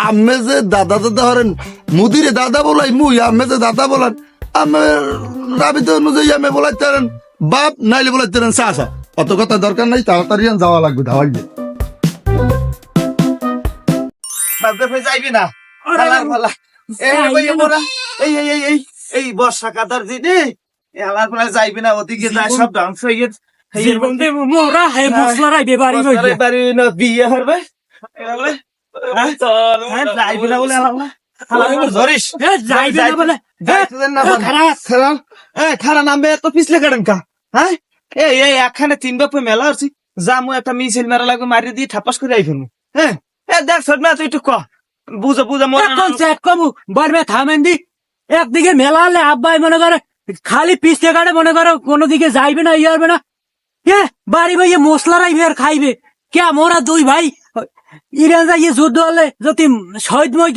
আমি যে দাদা দাদা হরেন মুদিরে দাদা বলাই মুই আমি যে দাদা বলান আমি রাবিতে অনুযায়ী আমি বলাইতে পারেন বাপ নাইলে বলাইতে পারেন চাচা। অত কথা দরকার নাই, তাড়াতাড়ি যাওয়া লাগবে ধাওয়াই দিয়ে। যাইবি না এই বর্ষা কাদার দিনে এলার পরে যাইবি না, ওদিকে যায় সব ধ্বংস হয়ে বিয়ে হবে যাইবি না বলে ধরিস খারা নামবে এত পিছলে কাটেন কা। হ্যাঁ এই একখানে 3 বাপে মেলা হচ্ছি যামু একটা মিছিল মেরা লাগবে মারি দিয়ে ঠাপাস করে আই ফেলবো। হ্যাঁ দেখ সদ না তুই একটু ক বুঝা বলবে থামেন দি একদিকে মেলা হলে আব্বাই মনে করে খালি পিছলে কাটে মনে করো কোনো দিকে যাইবে না ইয়ে হবে না। বাড়ি ভাইয়ে মশলা রাইবে আর খাইবে কে মোরা 2 ভাই ইরান যাইয়ে যুদ্ধ হলে যদি শহীদ মই